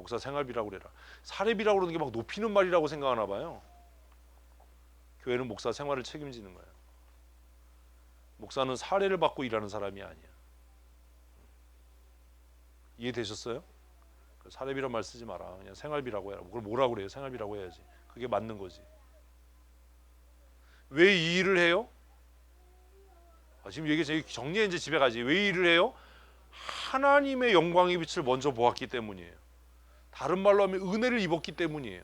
목사 생활비라고 그래라. 사례비라고 그러는 게 막 높이는 말이라고 생각하나 봐요. 교회는 목사 생활을 책임지는 거예요. 목사는 사례를 받고 일하는 사람이 아니야. 이해되셨어요? 사례비란 말 쓰지 마라. 그냥 생활비라고 해라. 그걸 뭐라고 그래요? 생활비라고 해야지. 그게 맞는 거지. 왜 이 일을 해요? 지금 얘기 정리해 이제 집에 가지. 왜 이 일을 해요? 하나님의 영광의 빛을 먼저 보았기 때문이에요. 다른 말로 하면 은혜를 입었기 때문이에요.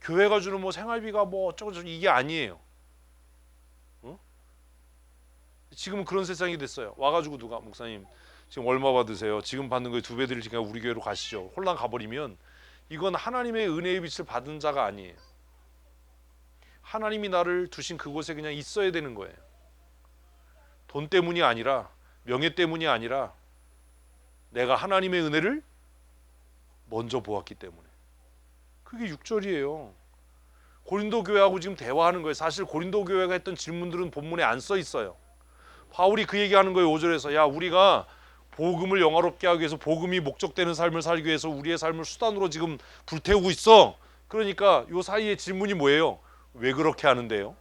교회가 주는 뭐 생활비가 뭐 어쩌고저쩌고 이게 아니에요. 응? 지금은 그런 세상이 됐어요. 와가지고 누가 목사님 지금 얼마 받으세요? 지금 받는 거에 2배 드릴 테니까 우리 교회로 가시죠. 홀랑 가버리면 이건 하나님의 은혜의 빛을 받은 자가 아니에요. 하나님이 나를 두신 그곳에 그냥 있어야 되는 거예요. 돈 때문이 아니라, 명예 때문이 아니라 내가 하나님의 은혜를 먼저 보았기 때문에. 그게 6절이에요. 고린도 교회하고 지금 대화하는 거예요. 사실 고린도 교회가 했던 질문들은 본문에 안 써 있어요. 바울이 그 얘기하는 거예요. 5절에서 야, 우리가 복음을 영화롭게 하기 위해서, 복음이 목적되는 삶을 살기 위해서 우리의 삶을 수단으로 지금 불태우고 있어. 그러니까 요 사이에 질문이 뭐예요? 왜 그렇게 하는데요?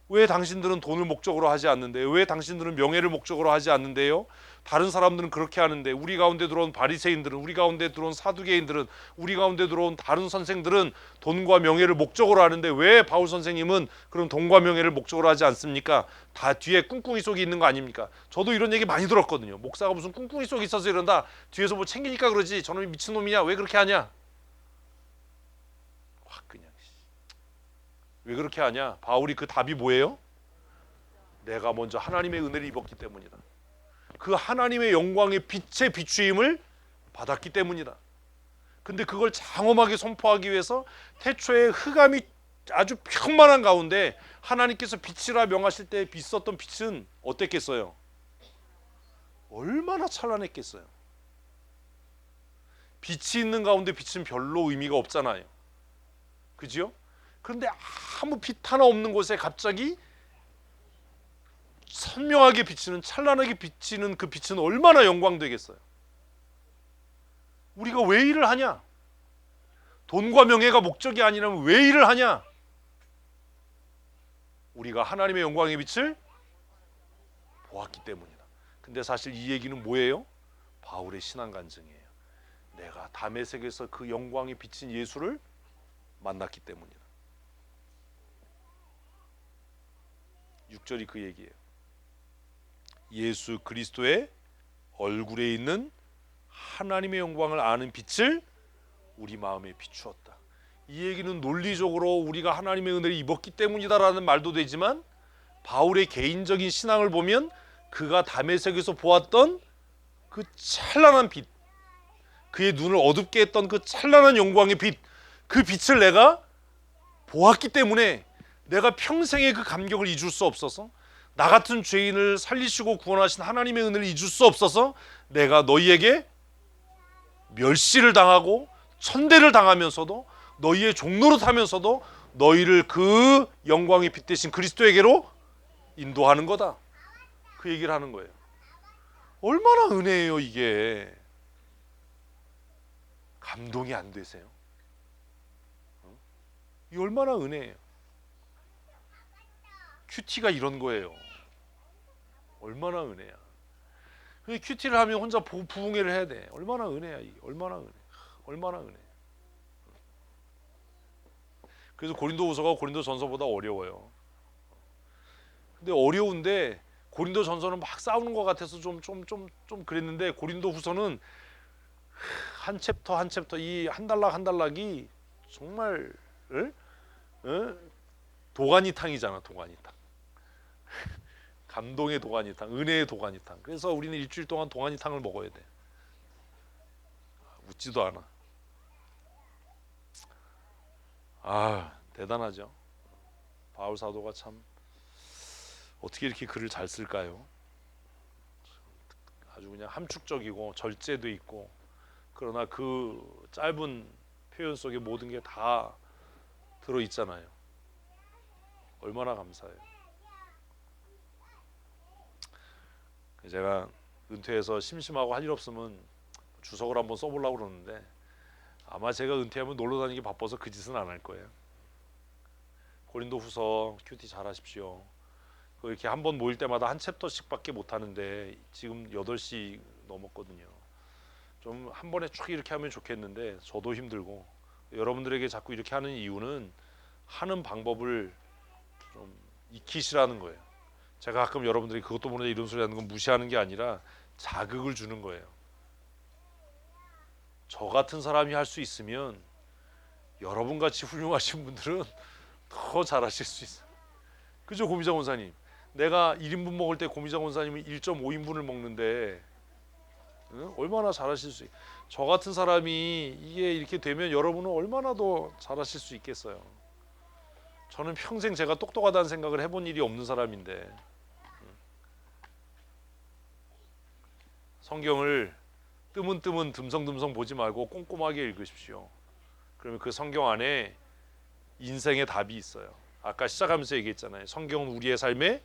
왜 당신들은 돈을 목적으로 하지 않는데요? 왜 당신들은 명예를 목적으로 하지 않는데요? 다른 사람들은 그렇게 하는데, 우리 가운데 들어온 바리새인들은, 우리 가운데 들어온 사두개인들은, 우리 가운데 들어온 다른 선생들은 돈과 명예를 목적으로 하는데 왜 바울 선생님은 그런 돈과 명예를 목적으로 하지 않습니까? 다 뒤에 꿍꿍이 속이 있는 거 아닙니까? 저도 이런 얘기 많이 들었거든요. 목사가 무슨 꿍꿍이 속이 있어서 이런다, 뒤에서 뭐 챙기니까 그러지, 저놈이 미친놈이냐, 왜 그렇게 하냐, 확 그냥 왜 그렇게 하냐? 바울이 그 답이 뭐예요? 내가 먼저 하나님의 은혜를 입었기 때문이다. 그 하나님의 영광의 빛의 비추임을 받았기 때문이다. 근데 그걸 장엄하게 선포하기 위해서 태초에 흑암이 아주 평만한 가운데 하나님께서 빛이라 명하실 때 있었던 빛은 어땠겠어요? 얼마나 찬란했겠어요. 빛이 있는 가운데 빛은 별로 의미가 없잖아요. 그죠? 그런데 아무 빛 하나 없는 곳에 갑자기 선명하게 비치는, 찬란하게 비치는 그 빛은 얼마나 영광되겠어요. 우리가 왜 일을 하냐? 돈과 명예가 목적이 아니라면 왜 일을 하냐? 우리가 하나님의 영광의 빛을 보았기 때문이다. 근데 사실 이 얘기는 뭐예요? 바울의 신앙 간증이에요. 내가 다메섹에서 그 영광이 비친 예수를 만났기 때문이다. 6절이 그 얘기예요. 예수 그리스도의 얼굴에 있는 하나님의 영광을 아는 빛을 우리 마음에 비추었다. 이 얘기는 논리적으로 우리가 하나님의 은혜를 입었기 때문이다라는 말도 되지만, 바울의 개인적인 신앙을 보면 그가 다메섹에서 보았던 그 찬란한 빛, 그의 눈을 어둡게 했던 그 찬란한 영광의 빛, 그 빛을 내가 보았기 때문에 내가 평생의 그 감격을 잊을 수 없어서, 나 같은 죄인을 살리시고 구원하신 하나님의 은혜를 잊을 수 없어서 내가 너희에게 멸시를 당하고 천대를 당하면서도 너희의 종로로 타면서도 너희를 그 영광이 빛대신 그리스도에게로 인도하는 거다. 그 얘기를 하는 거예요. 얼마나 은혜예요 이게. 감동이 안 되세요? 이게 얼마나 은혜예요. 큐티가 이런 거예요. 얼마나 은혜야. 큐티를 하면 혼자 부흥회를 해야 돼. 얼마나 은혜야 이게. 얼마나 은혜. 얼마나 은혜. 그래서 고린도후서가 고린도전서보다 어려워요. 근데 어려운데 고린도전서는 막 싸우는 것 같아서 좀 그랬는데, 고린도후서는 한 챕터 한 챕터, 이 한 단락 한 단락이 정말 도가니탕이잖아. 도가니탕. 감동의 도가니탕, 은혜의 도가니탕. 그래서 우리는 일주일 동안 도가니탕을 먹어야 돼. 웃지도 않아. 대단하죠. 바울 사도가 참 어떻게 이렇게 글을 잘 쓸까요? 아주 그냥 함축적이고 절제도 있고, 그러나 그 짧은 표현 속에 모든 게 다 들어있잖아요. 얼마나 감사해요. 제가 은퇴해서 심심하고 할 일 없으면 주석을 한번 써보려고 그러는데, 아마 제가 은퇴하면 놀러 다니기 바빠서 그 짓은 안 할 거예요. 고린도후서 큐티 잘하십시오. 이렇게 한 번 모일 때마다 한 챕터씩밖에 못 하는데 지금 8시 넘었거든요. 좀 한 번에 쭉 이렇게 하면 좋겠는데 저도 힘들고, 여러분들에게 자꾸 이렇게 하는 이유는 하는 방법을 좀 익히시라는 거예요. 제가 가끔 여러분들이 그것도 모르는데 이런 소리 하는 건 무시하는 게 아니라 자극을 주는 거예요. 저 같은 사람이 할 수 있으면 여러분같이 훌륭하신 분들은 더 잘하실 수 있어요. 그죠, 고미자 원사님? 내가 1인분 먹을 때 고미자 원사님은 1.5인분을 먹는데 얼마나 잘하실 수 있어요. 저 같은 사람이 이게 이렇게 되면 여러분은 얼마나 더 잘하실 수 있겠어요. 저는 평생 제가 똑똑하다는 생각을 해본 일이 없는 사람인데, 성경을 뜨문뜨문 듬성듬성 보지 말고 꼼꼼하게 읽으십시오. 그러면 그 성경 안에 인생의 답이 있어요. 아까 시작하면서 얘기했잖아요. 성경은 우리의 삶의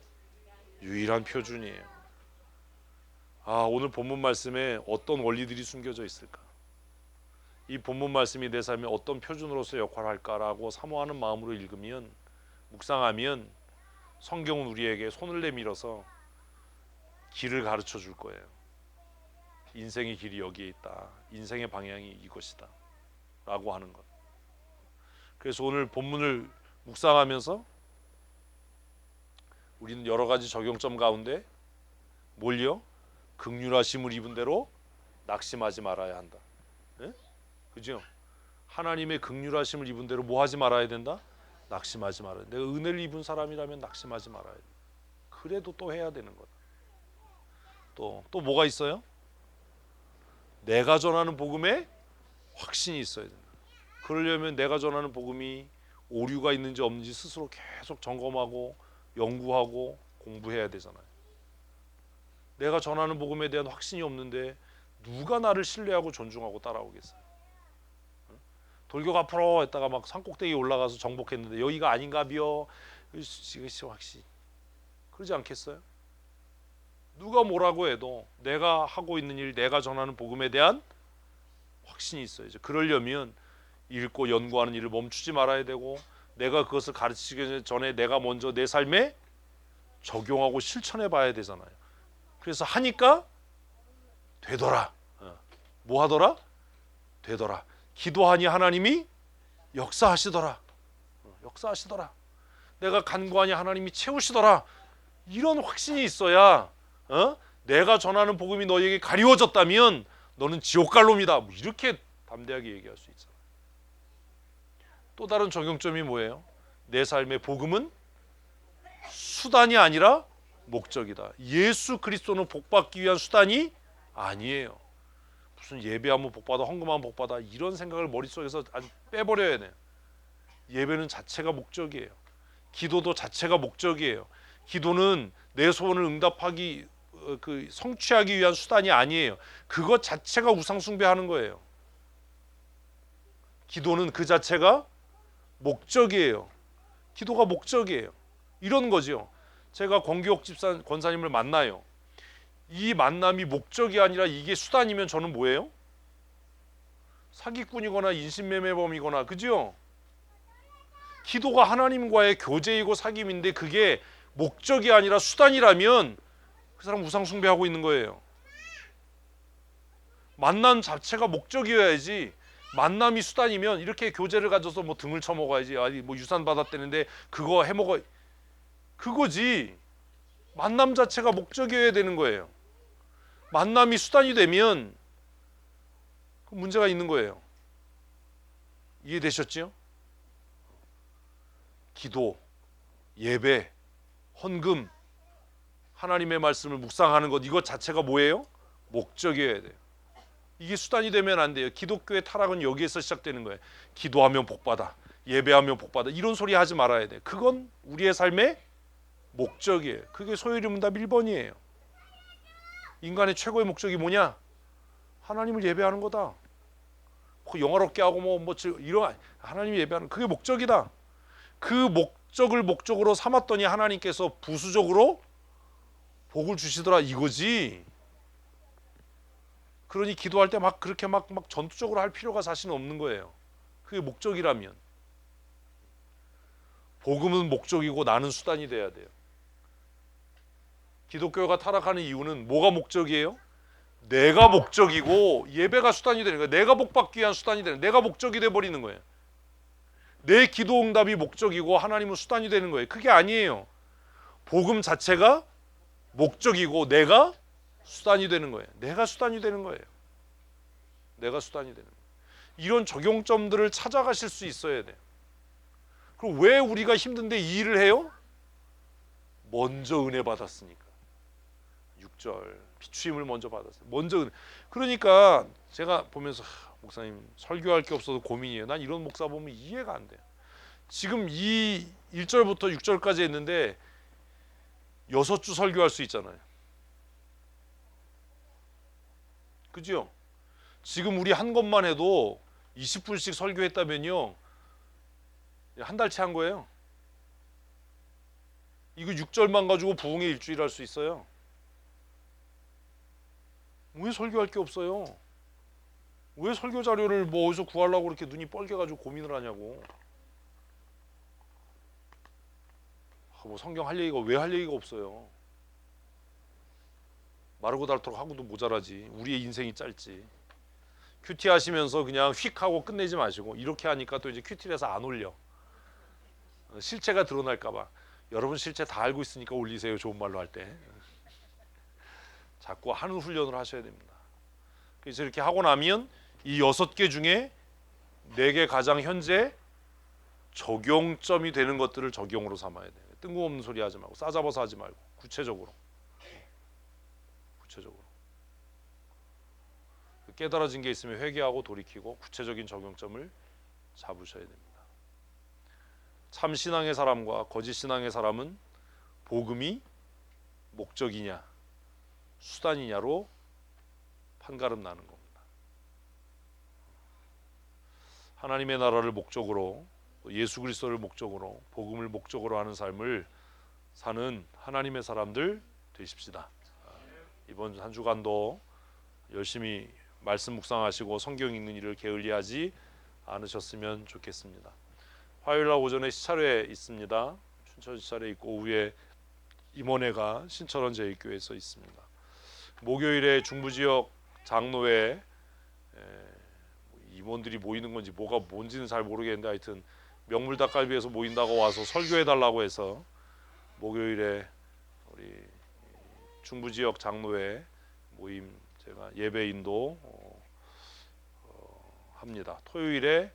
유일한 표준이에요. 오늘 본문 말씀에 어떤 원리들이 숨겨져 있을까? 이 본문 말씀이 내 삶에 어떤 표준으로서 역할을 할까라고 사모하는 마음으로 읽으면, 묵상하면 성경은 우리에게 손을 내밀어서 길을 가르쳐 줄 거예요. 인생의 길이 여기에 있다. 인생의 방향이 이것이다. 라고 하는 것. 그래서 오늘 본문을 묵상하면서 우리는 여러 가지 적용점 가운데 뭘요? 긍휼하심을 입은 대로 낙심하지 말아야 한다. 네? 그죠? 하나님의 긍휼하심을 입은 대로 뭐 하지 말아야 된다? 낙심하지 말아야 돼. 내가 은혜를 입은 사람이라면 낙심하지 말아야 돼. 그래도 또 해야 되는 거다. 또 뭐가 있어요? 내가 전하는 복음에 확신이 있어야 된다. 그러려면 내가 전하는 복음이 오류가 있는지 없는지 스스로 계속 점검하고 연구하고 공부해야 되잖아요. 내가 전하는 복음에 대한 확신이 없는데 누가 나를 신뢰하고 존중하고 따라오겠어요? 돌격 앞으로 했다가 막 산꼭대기에 올라가서 정복했는데 여기가 아닌가비요? 이것이 확신. 그러지 않겠어요? 누가 뭐라고 해도 내가 하고 있는 일, 내가 전하는 복음에 대한 확신이 있어야죠. 그러려면 읽고 연구하는 일을 멈추지 말아야 되고, 내가 그것을 가르치기 전에 내가 먼저 내 삶에 적용하고 실천해 봐야 되잖아요. 그래서 하니까 되더라. 뭐 하더라? 되더라. 기도하니 하나님이 역사하시더라. 역사하시더라. 내가 간구하니 하나님이 채우시더라. 이런 확신이 있어야 내가 전하는 복음이 너에게 가리워졌다면 너는 지옥 갈 놈이다. 뭐 이렇게 담대하게 얘기할 수 있잖아요. 또 다른 적용점이 뭐예요? 내 삶의 복음은 수단이 아니라 목적이다. 예수 그리스도는 복받기 위한 수단이 아니에요. 무슨 예배하면 복받아, 헌금하면 복받아, 이런 생각을 머릿속에서 아주 빼버려야 돼요. 예배는 자체가 목적이에요. 기도도 자체가 목적이에요. 기도는 내 소원을 응답하기, 성취하기 위한 수단이 아니에요. 그것 자체가 우상 숭배하는 거예요. 기도는 그 자체가 목적이에요. 기도가 목적이에요. 이런 거죠. 제가 권기옥 집사 권사님을 만나요. 이 만남이 목적이 아니라 이게 수단이면 저는 뭐예요? 사기꾼이거나 인신매매범이거나, 그죠? 기도가 하나님과의 교제이고 사귐인데 그게 목적이 아니라 수단이라면 그 사람 우상 숭배하고 있는 거예요. 만남 자체가 목적이어야지, 만남이 수단이면 이렇게 교제를 가져서 뭐 등을 쳐먹어야지, 아니 뭐 유산 받았다는데 그거 해먹어, 그거지. 만남 자체가 목적이어야 되는 거예요. 만남이 수단이 되면 문제가 있는 거예요. 이해되셨죠? 기도, 예배, 헌금, 하나님의 말씀을 묵상하는 것, 이것 자체가 뭐예요? 목적이어야 돼요. 이게 수단이 되면 안 돼요. 기독교의 타락은 여기에서 시작되는 거예요. 기도하면 복받아, 예배하면 복받아, 이런 소리 하지 말아야 돼. 그건 우리의 삶의 목적이에요. 그게 소요리문답 1번이에요. 인간의 최고의 목적이 뭐냐? 하나님을 예배하는 거다. 영화롭게 하고 이런 하나님을 예배하는, 그게 목적이다. 그 목적을 목적으로 삼았더니 하나님께서 부수적으로 복을 주시더라, 이거지. 그러니 기도할 때 막 그렇게 막 전투적으로 할 필요가 사실은 없는 거예요. 그게 목적이라면. 복음은 목적이고 나는 수단이 돼야 돼요. 기독교가 타락하는 이유는 뭐가 목적이에요? 내가 목적이고 예배가 수단이 되는 거예요. 내가 복받기 위한 수단이 되는 거예요. 내가 목적이 돼버리는 거예요. 내 기도 응답이 목적이고 하나님은 수단이 되는 거예요. 그게 아니에요. 복음 자체가 목적이고 내가 수단이 되는 거예요. 내가 수단이 되는 거예요. 내가 수단이 되는 거예요. 이런 적용점들을 찾아가실 수 있어야 돼요. 그럼 왜 우리가 힘든데 이 일을 해요? 먼저 은혜 받았으니까. 6절 비추임을 먼저 받았어요. 먼저 은혜. 그러니까 제가 보면서 목사님 설교할 게 없어서 고민이에요. 난 이런 목사 보면 이해가 안 돼요. 지금 이 1절부터 6절까지 했는데 6주 설교할 수 있잖아요. 그죠? 지금 우리 한 것만 해도 20분씩 설교했다면요. 한 달치 한 거예요. 이거 6절만 가지고 부흥의 일주일 할 수 있어요. 왜 설교할 게 없어요? 왜 설교 자료를 뭐 어디서 구하려고 그렇게 눈이 뻘개가지고 고민을 하냐고. 뭐 성경 할 얘기가 왜 할 얘기가 없어요. 마르고 닳도록 하고도 모자라지. 우리의 인생이 짧지. 큐티 하시면서 그냥 휙 하고 끝내지 마시고 이렇게 하니까 또 이제 큐티에서 안 올려. 실체가 드러날까 봐. 여러분 실체 다 알고 있으니까 올리세요. 좋은 말로 할 때. 자꾸 하는 훈련을 하셔야 됩니다. 그래서 이렇게 하고 나면 이 6개 중에 4개 가장 현재 적용점이 되는 것들을 적용으로 삼아야 돼요. 뜬금없는 소리 하지 말고 싸잡아서 하지 말고 구체적으로 깨달아진 게 있으면 회개하고 돌이키고 구체적인 적용점을 잡으셔야 됩니다. 참 신앙의 사람과 거짓 신앙의 사람은 복음이 목적이냐 수단이냐로 판가름 나는 겁니다. 하나님의 나라를 목적으로 예수 그리스도를 목적으로 복음을 목적으로 하는 삶을 사는 하나님의 사람들 되십시다. 이번 한 주간도 열심히 말씀 묵상하시고 성경 읽는 일을 게을리하지 않으셨으면 좋겠습니다. 화요일날 오전에 시찰회 있습니다. 춘천 시찰회 있고 오후에 임원회가 신천원 제일교회에서 있습니다. 목요일에 중부지역 장로회 임원들이 모이는 건지 뭐가 뭔지는 잘 모르겠는데 하여튼 명물닭갈비에서 모인다고 와서 설교해달라고 해서 목요일에 우리 중부지역 장로회 모임 제가 예배 인도 합니다. 토요일에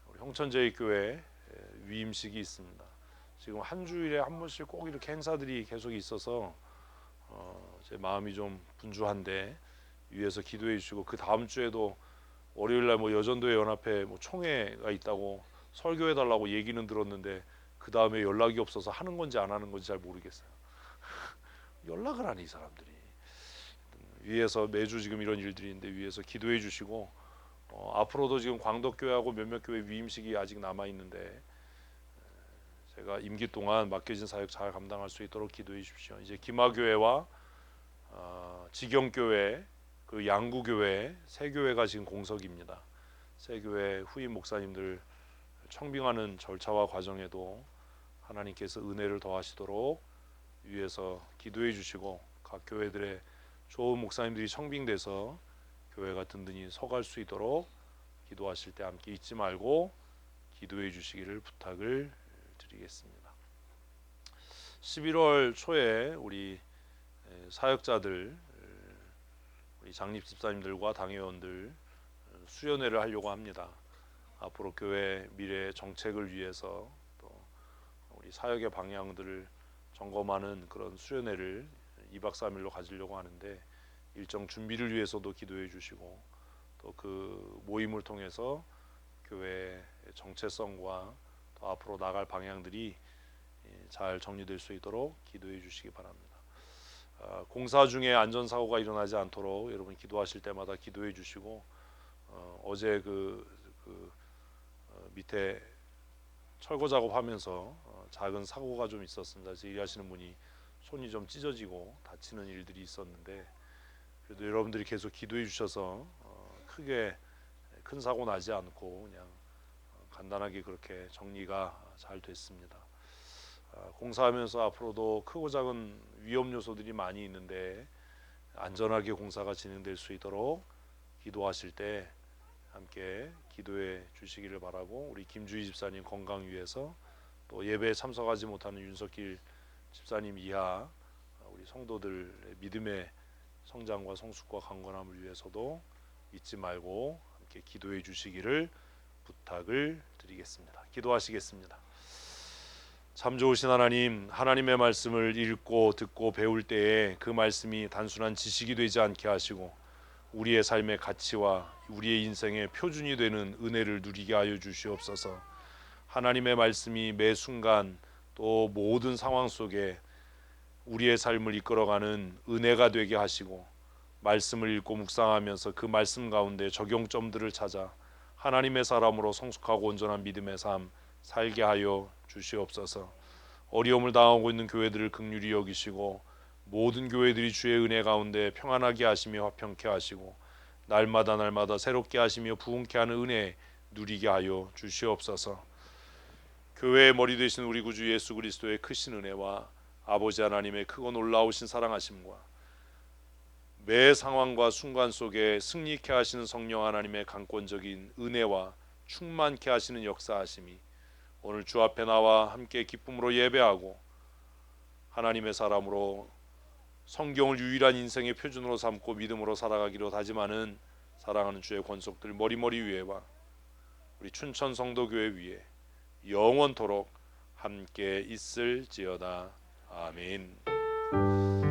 우리 형천제일교회 위임식이 있습니다. 지금 한 주일에 한 번씩 꼭 이렇게 행사들이 계속 있어서 제 마음이 좀 분주한데 위에서 기도해 주시고 그 다음 주에도 월요일날 뭐 여전도회 연합회 뭐 총회가 있다고 설교해 달라고 얘기는 들었는데 그 다음에 연락이 없어서 하는 건지 안 하는 건지 잘 모르겠어요. 연락을 하니 이 사람들이 위에서 매주 지금 이런 일들이 있는데 위에서 기도해 주시고 앞으로도 지금 광덕교회하고 몇몇 교회 위임식이 아직 남아 있는데 제가 임기 동안 맡겨진 사역 잘 감당할 수 있도록 기도해 주십시오. 이제 기마교회와 지경교회 그 양구교회 세 교회가 지금 공석입니다. 세 교회 후임 목사님들 청빙하는 절차와 과정에도 하나님께서 은혜를 더하시도록 위에서 기도해 주시고 각 교회들의 좋은 목사님들이 청빙돼서 교회가 든든히 서갈 수 있도록 기도하실 때 함께 잊지 말고 기도해 주시기를 부탁을 드리겠습니다. 11월 초에 우리 사역자들 우리 장립 집사님들과 당회원들 수련회를 하려고 합니다. 앞으로 교회 미래 정책을 위해서 또 우리 사역의 방향들을 점검하는 그런 수련회를 2박 3일로 가지려고 하는데 일정 준비를 위해서도 기도해 주시고 또 그 모임을 통해서 교회의 정체성과 또 앞으로 나갈 방향들이 잘 정리될 수 있도록 기도해 주시기 바랍니다. 공사 중에 안전사고가 일어나지 않도록 여러분 기도하실 때마다 기도해 주시고 어제 밑에 철거 작업하면서 작은 사고가 좀 있었습니다. 그래서 일하시는 분이 손이 좀 찢어지고 다치는 일들이 있었는데 그래도 여러분들이 계속 기도해 주셔서 크게 큰 사고 나지 않고 그냥 간단하게 그렇게 정리가 잘 됐습니다. 공사하면서 앞으로도 크고 작은 위험 요소들이 많이 있는데 안전하게 공사가 진행될 수 있도록 기도하실 때 함께 기도해 주시기를 바라고, 우리 김주희 집사님 건강 위해서, 또 예배에 참석하지 못하는 윤석길 집사님 이하 우리 성도들의 믿음의 성장과 성숙과 강건함을 위해서도 잊지 말고 함께 기도해 주시기를 부탁을 드리겠습니다. 기도하시겠습니다. 참 좋으신 하나님, 하나님의 말씀을 읽고 듣고 배울 때에 그 말씀이 단순한 지식이 되지 않게 하시고 우리의 삶의 가치와 우리의 인생의 표준이 되는 은혜를 누리게 하여 주시옵소서. 하나님의 말씀이 매 순간 또 모든 상황 속에 우리의 삶을 이끌어가는 은혜가 되게 하시고, 말씀을 읽고 묵상하면서 그 말씀 가운데 적용점들을 찾아 하나님의 사람으로 성숙하고 온전한 믿음의 삶 살게 하여 주시옵소서. 어려움을 당하고 있는 교회들을 긍휼히 여기시고 모든 교회들이 주의 은혜 가운데 평안하게 하시며 화평케 하시고 날마다 새롭게 하시며 부흥케 하는 은혜 누리게 하여 주시옵소서. 교회의 머리 되신 우리 구주 예수 그리스도의 크신 은혜와 아버지 하나님의 크고 놀라우신 사랑하심과 매 상황과 순간 속에 승리케 하시는 성령 하나님의 강권적인 은혜와 충만케 하시는 역사하심이 오늘 주 앞에 나와 함께 기쁨으로 예배하고 하나님의 사람으로 성경을 유일한 인생의 표준으로 삼고 믿음으로 살아가기로 다짐하는 사랑하는 주의 권속들 머리머리 위에와 우리 춘천 성도교회 위에 영원토록 함께 있을지어다. 아멘.